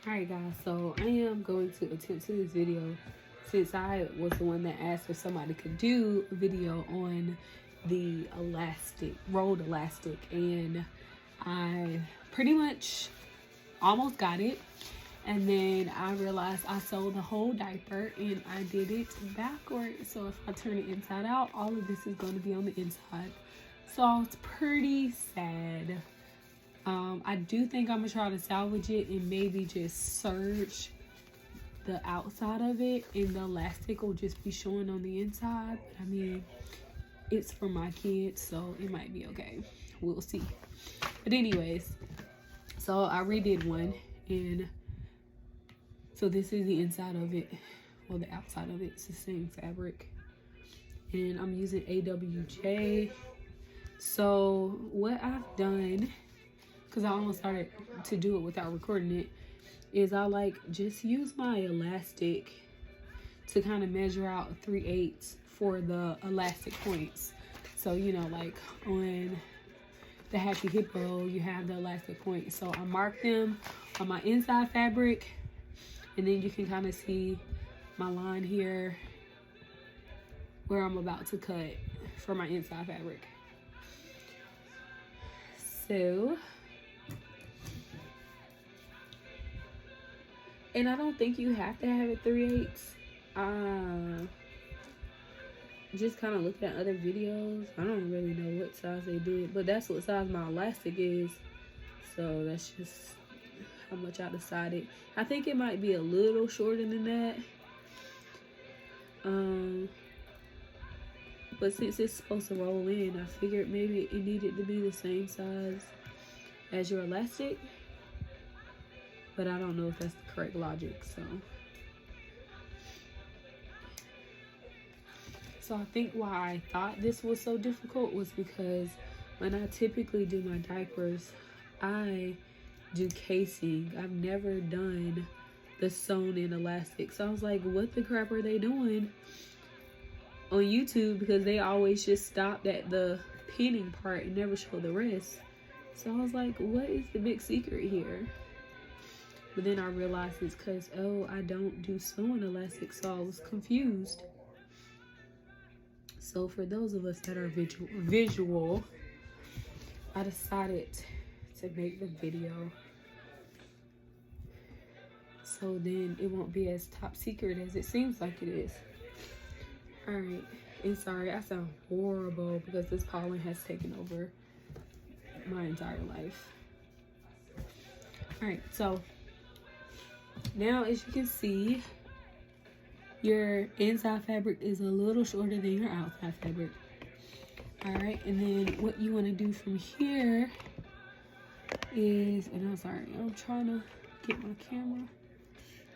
Alright guys, so I am going to attempt to this video since I was the one that asked if somebody could do a video on the elastic, rolled elastic, and I pretty much almost got it. And then I realized I sewed the whole diaper and I did it backwards. So if I turn it inside out, all of this is going to be on the inside. So it's pretty sad. I do think I'm gonna try to salvage it and maybe just serge the outside of it, and the elastic will just be showing on the inside. But I mean, it's for my kids, so it might be okay. We'll see. But anyways, so I redid one, and so this is the inside of it, or the outside of it. It's the same fabric, and I'm using AWJ. So what I've done, because I almost started to do it without recording it, is I like just use my elastic to kind of measure out 3/8 for the elastic points. So, you know, like on the Happy Hippo, you have the elastic points. So I mark them on my inside fabric, and then you can kind of see my line here where I'm about to cut for my inside fabric. So, and I don't think you have to have it 3/8. Just kind of looking at other videos, I don't really know what size they did, but that's what size my elastic is. So that's just how much I decided. I think it might be a little shorter than that. But since it's supposed to roll in, I figured maybe it needed to be the same size as your elastic. But I don't know if that's the correct logic, so I think why I thought this was so difficult was because when I typically do my diapers, I do casing. I've never done the sewn in elastic. So I was like, what the crap are they doing on YouTube? Because they always just stopped at the pinning part and never show the rest. So I was like, what is the big secret here? But then I realized it's because, oh, I don't do sewing elastic, so I was confused. So for those of us that are visual, I decided to make the video so then it won't be as top secret as it seems like it is. Alright, and sorry, I sound horrible because this pollen has taken over my entire life. Alright, so now as you can see, your inside fabric is a little shorter than your outside fabric. Alright, and then what you want to do from here is, and I'm sorry, I'm trying to get my camera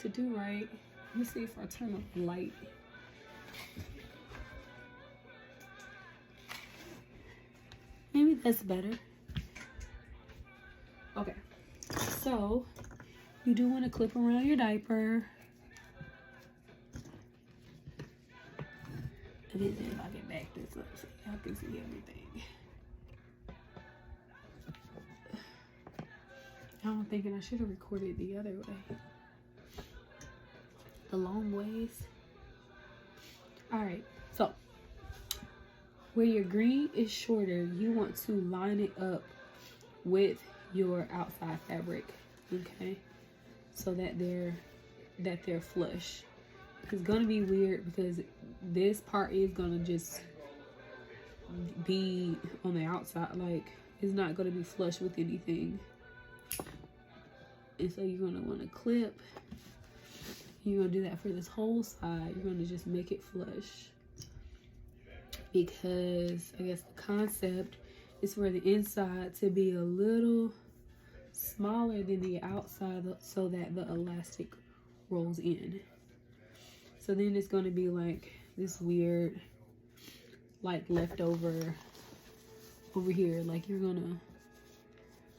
to do right. Let me see if I turn up the light. Maybe that's better. Okay, so you do want to clip around your diaper. And then if I can back this up so y'all can see everything. I'm thinking I should have recorded the other way. The long ways. Alright, so where your green is shorter, you want to line it up with your outside fabric, okay? So that they're flush. It's gonna be weird because this part is gonna just be on the outside, like it's not gonna be flush with anything. And so you're gonna want to clip. You're gonna do that for this whole side. You're gonna just make it flush, because I guess the concept is for the inside to be a little smaller than the outside so that the elastic rolls in. So then it's going to be like this weird, like leftover over here. Like you're gonna,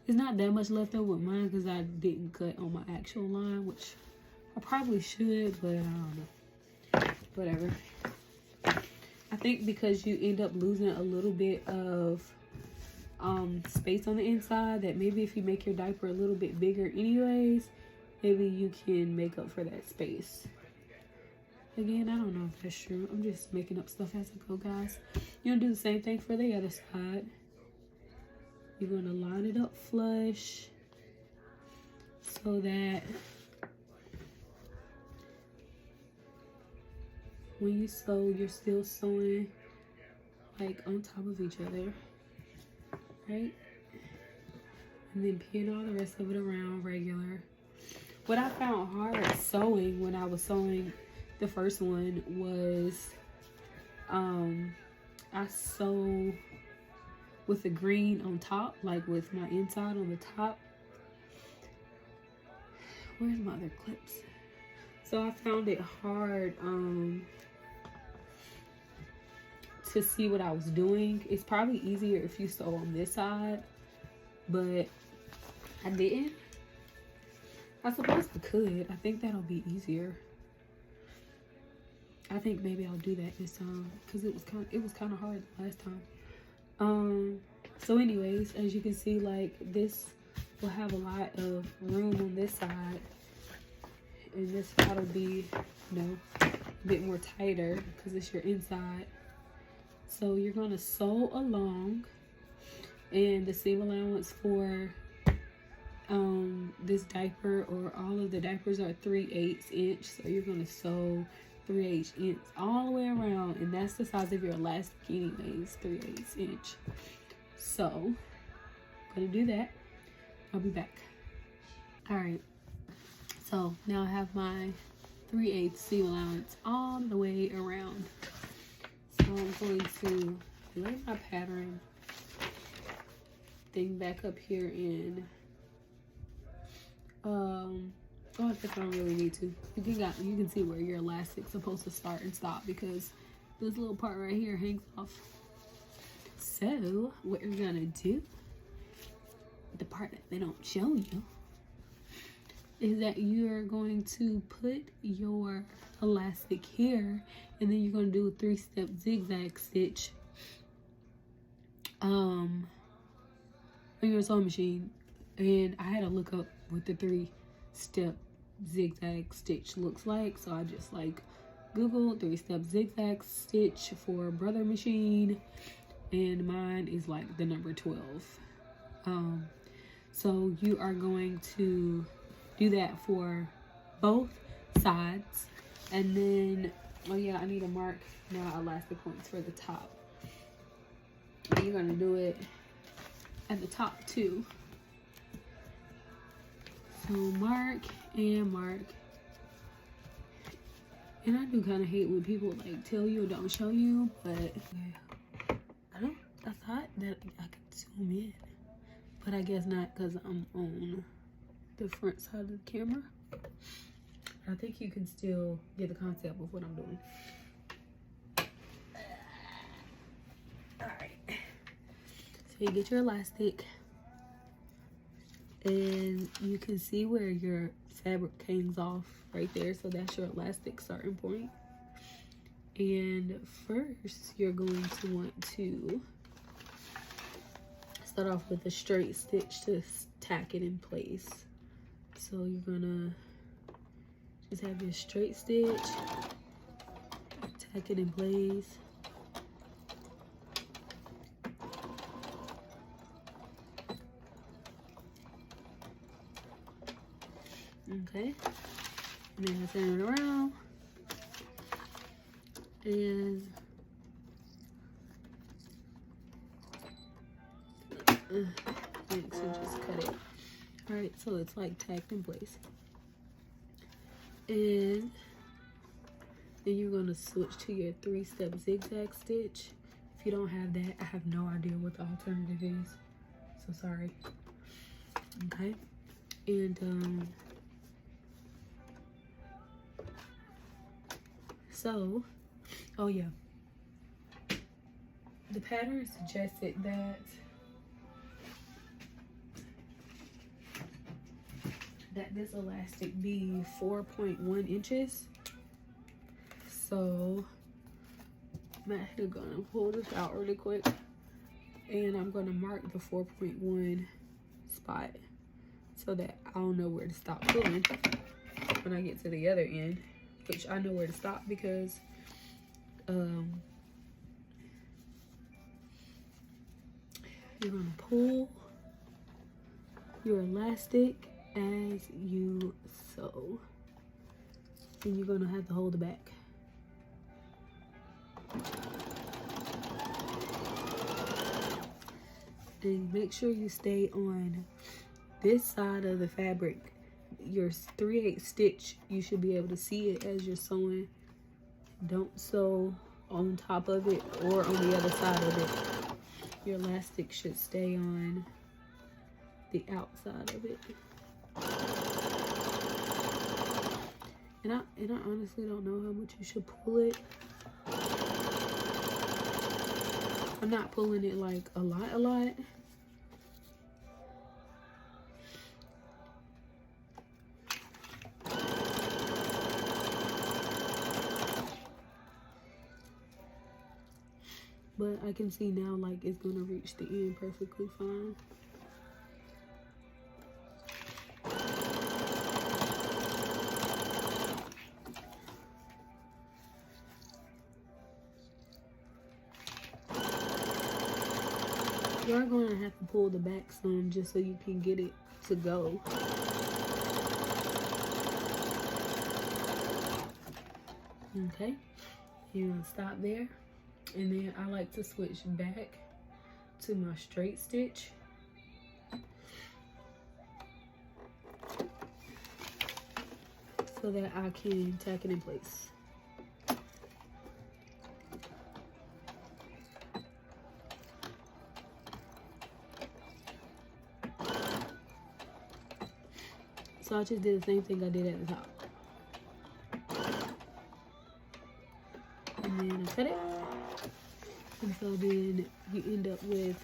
it's not that much left over with mine because I didn't cut on my actual line, which I probably should, but I don't know. Whatever. I think because you end up losing a little bit of space on the inside, that maybe if you make your diaper a little bit bigger anyways, maybe you can make up for that space. Again, I don't know if that's true. I'm just making up stuff as I go, guys. You're gonna do the same thing for the other side. You're gonna line it up flush so that when you sew, you're still sewing like on top of each other, right? And then pin all the rest of it around regular. What I found hard sewing when I was sewing the first one was I sew with the green on top, like with my inside on the top. Where's my other clips? So I found it hard to see what I was doing. It's probably easier if you sew on this side, but I didn't. I suppose I could. I think that'll be easier. I think maybe I'll do that this time because it was kind of hard last time. So anyways, as you can see, like this will have a lot of room on this side, and this side will be, you know, a bit more tighter because it's your inside. So you're gonna sew along, and the seam allowance for this diaper, or all of the diapers, are 3/8 inch. So you're gonna sew 3/8 inch all the way around, and that's the size of your elastic anyways, 3/8 inch. So I'm gonna do that. I'll be back. All right, so now I have my 3/8 seam allowance all the way around. So I'm going to lay my pattern thing back up here in oh, I guess I don't really need to. You can see where your elastic's supposed to start and stop, because this little part right here hangs off. So what you're gonna do, the part that they don't show you, is that you're going to put your elastic here, and then you're going to do a 3-step zigzag stitch on your sewing machine. And I had to look up what the 3-step zigzag stitch looks like, so I just like Googled 3-step zigzag stitch for Brother machine, and mine is like the number 12. So you are going to do that for both sides, and then, oh yeah, I need to mark my elastic points for the top. You're gonna do it at the top too. So mark and mark. And I do kind of hate when people like tell you or don't show you, but yeah. I thought that I could zoom in, but I guess not, because I'm on the front side of the camera. I think you can still get the concept of what I'm doing. All right. So you get your elastic, and you can see where your fabric hangs off right there. So that's your elastic starting point. And first, you're going to want to start off with a straight stitch to tack it in place. So you're gonna just have your straight stitch, tack it in place. Okay, and then turn it around, and thanks, and just cut it. All right, so it's like tacked in place, and then you're gonna switch to your 3-step zigzag stitch. If you don't have that, I have no idea what the alternative is, so sorry. Okay, and so, oh yeah, the pattern suggested that this elastic be 4.1 inches. So I'm actually gonna pull this out really quick, and I'm gonna mark the 4.1 spot so that I'll know where to stop pulling when I get to the other end, which I know where to stop because you're gonna pull your elastic as you sew, and you're gonna have to hold it back. And make sure you stay on this side of the fabric. Your 3/8 stitch, you should be able to see it as you're sewing. Don't sew on top of it or on the other side of it. Your elastic should stay on the outside of it. And I honestly don't know how much you should pull it. I'm not pulling it like a lot. But I can see now like it's gonna reach the end perfectly fine. You are going to have to pull the back some just so you can get it to go. Okay, you're going to stop there. And then I like to switch back to my straight stitch. So that I can tack it in place. So I just did the same thing I did at the top. And then I cut it. And so then you end up with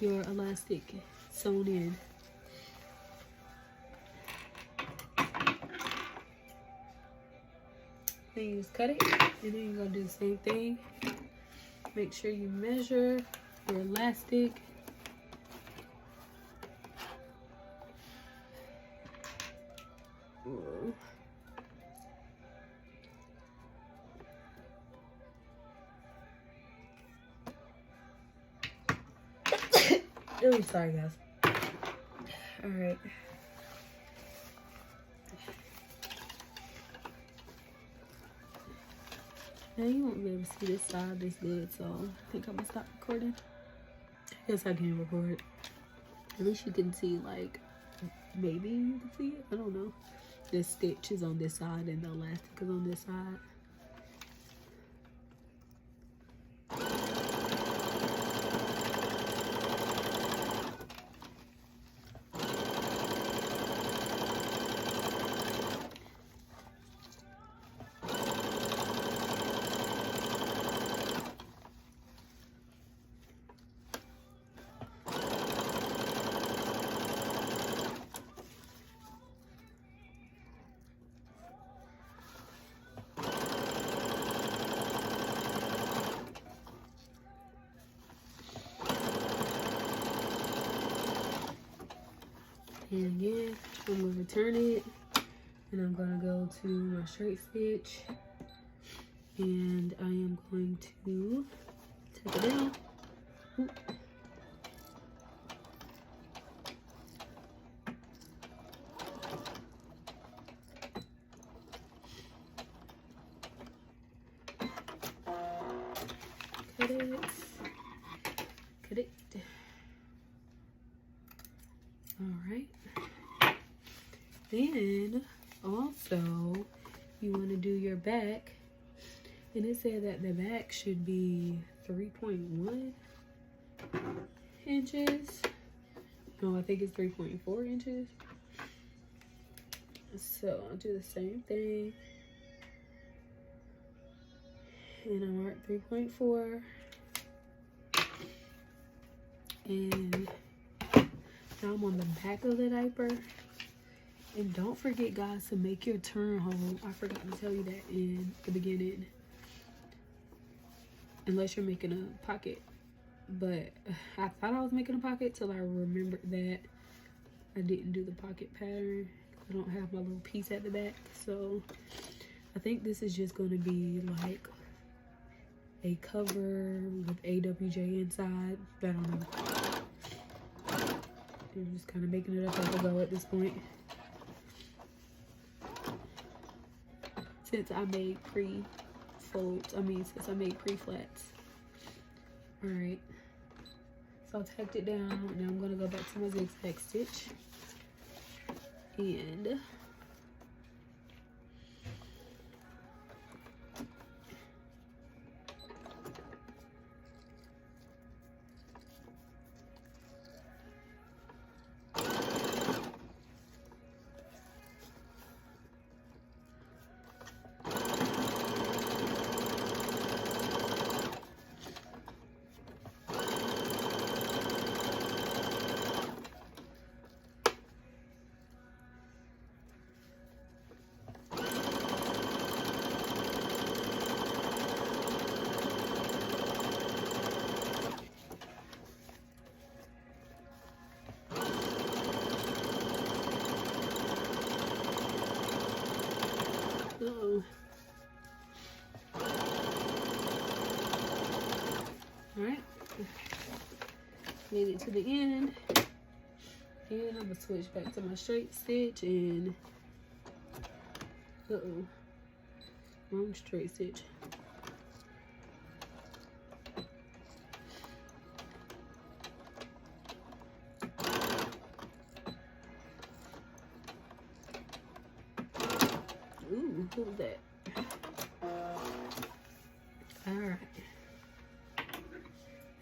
your elastic sewn in. Then you just cut it, and then you're gonna do the same thing. Make sure you measure your elastic. Whoa. Oh, sorry guys. All right. Now you won't be able to see this side this good, so I think I'm gonna stop recording. I guess I can record. At least you can see, like, maybe you can see it. I don't know. The stitch is on this side and the elastic is on this side. And again, I'm going to return it, and I'm going to go to my straight stitch, and I am going to take it down. Oop. Cut it. Cut it. Alright. Then also you want to do your back, and it said that the back should be 3.1 inches. No, I think it's 3.4 inches. So I'll do the same thing, and I mark 3.4, and now I'm on the back of the diaper. And don't forget, guys, to make your turn hole. I forgot to tell you that in the beginning. Unless you're making a pocket. but I thought I was making a pocket till I remembered that I didn't do the pocket pattern. I don't have my little piece at the back, so I think this is just going to be like a cover with AWJ inside. I don't know. I'm just kind of making it up as I go at this point. Since I made pre-folds, since I made pre-flats. Alright. So I tacked it down. Now I'm going to go back to my zigzag stitch. And alright, made it to the end, and I'm gonna switch back to my straight stitch and wrong straight stitch. Ooh, who was that? Alright.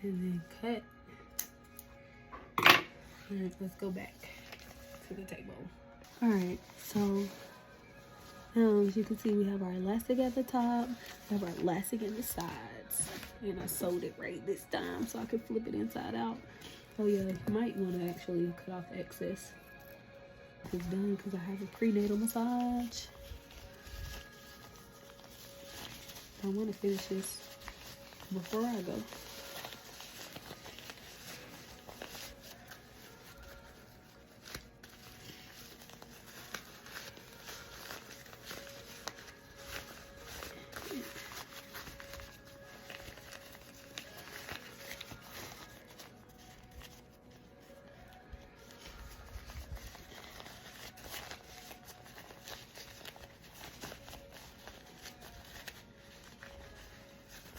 And then cut. Alright, let's go back to the table. Alright, so as you can see, we have our elastic at the top, we have our elastic in the sides, and I sewed it right this time so I could flip it inside out. Oh yeah, you might want to actually cut off the excess. It's done because I have a prenatal massage. I want to finish this before I go.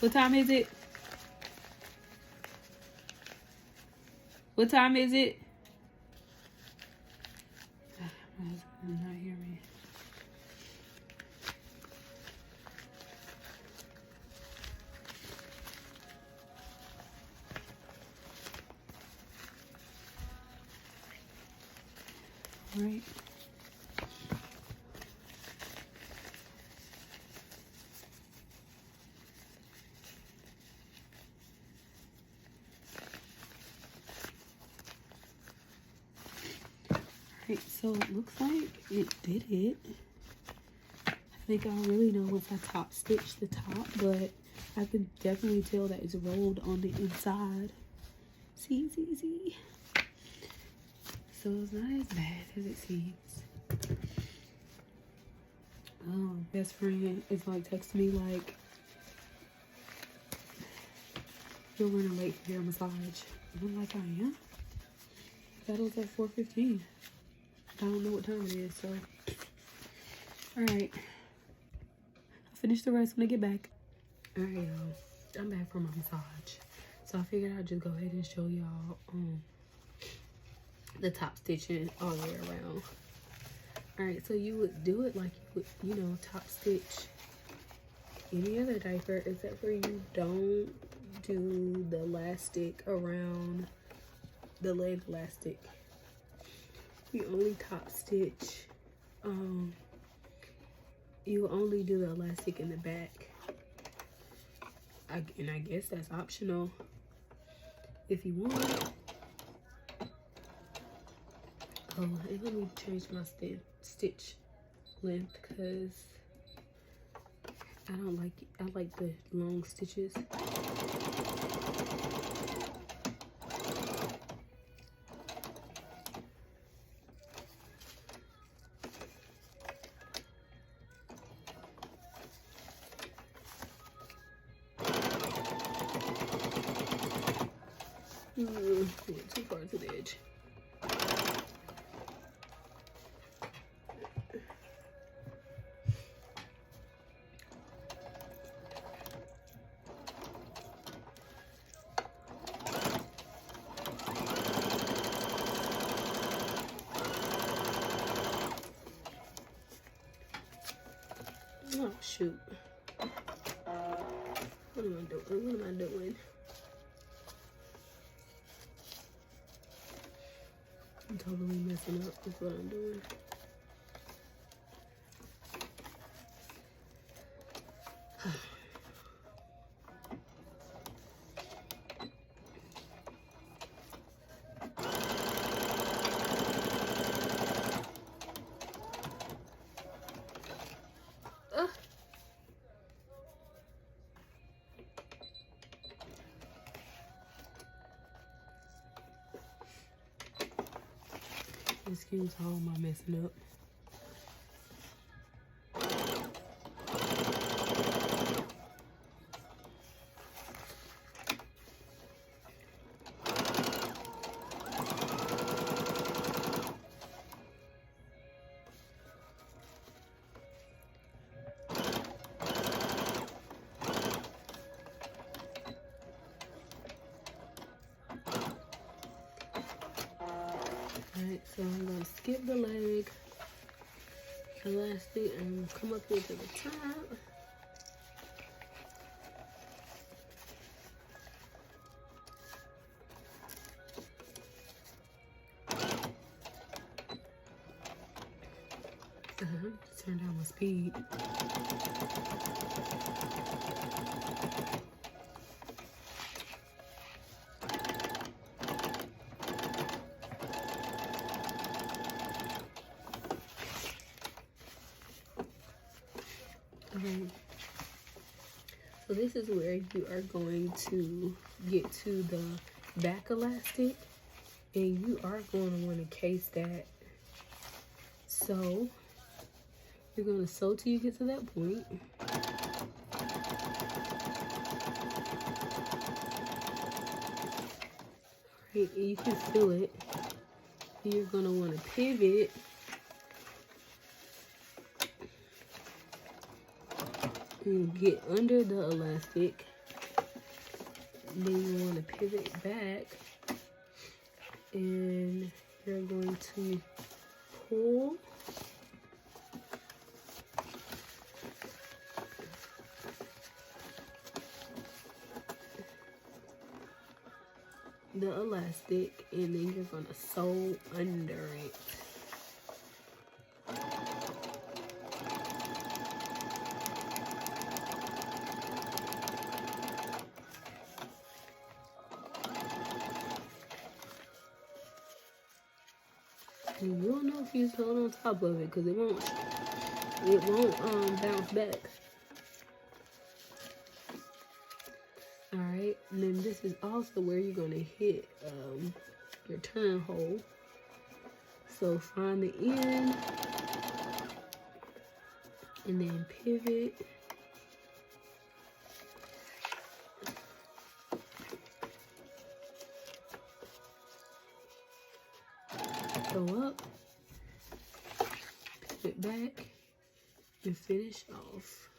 What time is it? What time is it? My husband did not hear me. All right. Alright, so it looks like it did it. I think I'll really know once I top stitch the top, but I can definitely tell that it's rolled on the inside. See. So it's not as bad as it seems. Oh, best friend is like texting me like, you're running late for your massage. And I'm like, I am? That was at 4:15. I don't know what time it is, so. Alright. I'll finish the rest when I get back. Alright, y'all. I'm back from my massage. So I figured I'd just go ahead and show y'all the top stitching all the way around. Alright, so you would do it like you would, you know, top stitch any other diaper, except for you don't do the elastic around the leg elastic. You only top stitch, you only do the elastic in the back. And I guess that's optional if you want. Oh, and let me change my stitch length because I don't like it. I like the long stitches. Went too far to the edge. Oh shoot. What am I doing? What am I doing? I'm totally messing up with what I'm doing. Excuse how am I messing up? Alright, so I'm gonna skip the leg elastic and come up here to the top. Turn down my speed. Okay. So this is where you are going to get to the back elastic, and you are going to want to case that. So you're going to sew till you get to that point. Alright, and you can feel it. You're going to want to pivot. And get under the elastic. Then you want to pivot back. And you're going to pull. The elastic, and then you're going to sew under it. And you'll know if you sew on top of it, because it won't bounce back. Alright, and then this is also where you're going to hit your turn hole. So find the end and then pivot. Go up, pivot back, and finish off.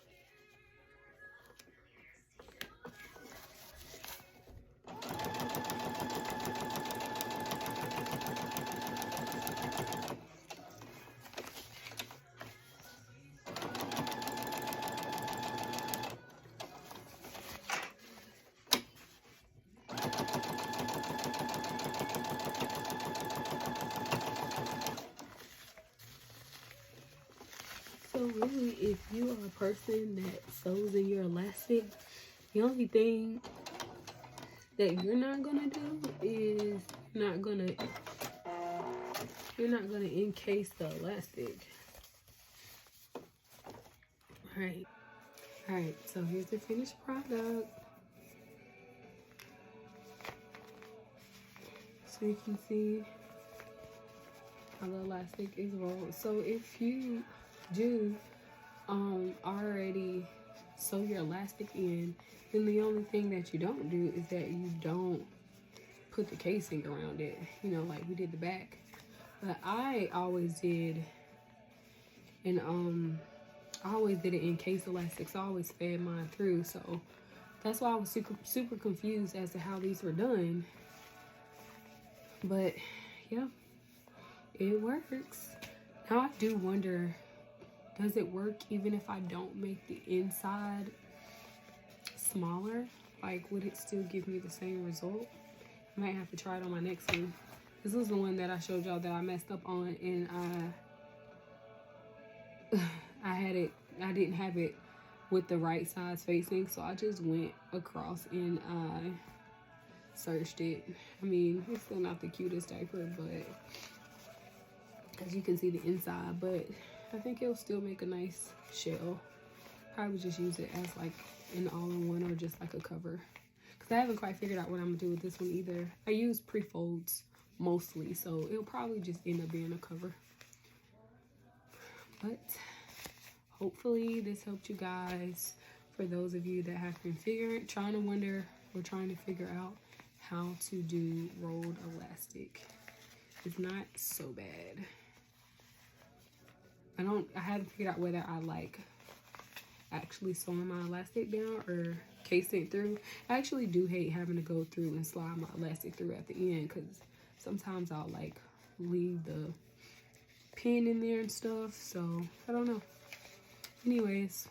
So really, if you are a person that sews in your elastic, the only thing that you're not gonna do is you're not gonna encase the elastic. Alright, so here's the finished product. So you can see how the elastic is rolled. So if you do already sew your elastic in, then the only thing that you don't do is that you don't put the casing around it, you know, like we did the back. But I always did, and I always did it in case elastics. I always fed mine through, so that's why I was super confused as to how these were done. But yeah, it works. Now I do wonder, does it work even if I don't make the inside smaller? Like, would it still give me the same result? I might have to try it on my next one. This was the one that I showed y'all that I messed up on, and I didn't have it with the right size facing, so I just went across and I searched it. I mean, it's still not the cutest diaper, but as you can see the inside, but I think it'll still make a nice shell. Probably just use it as like an all-in-one or just like a cover, because I haven't quite figured out what I'm gonna do with this one either. I use pre-folds mostly, so it'll probably just end up being a cover. But hopefully this helped you guys. For those of you that have been trying to figure out how to do rolled elastic, it's not so bad. I haven't figured out whether I like actually sewing my elastic down or casing it through. I actually do hate having to go through and slide my elastic through at the end, because sometimes I'll like leave the pin in there and stuff, so I don't know. Anyways,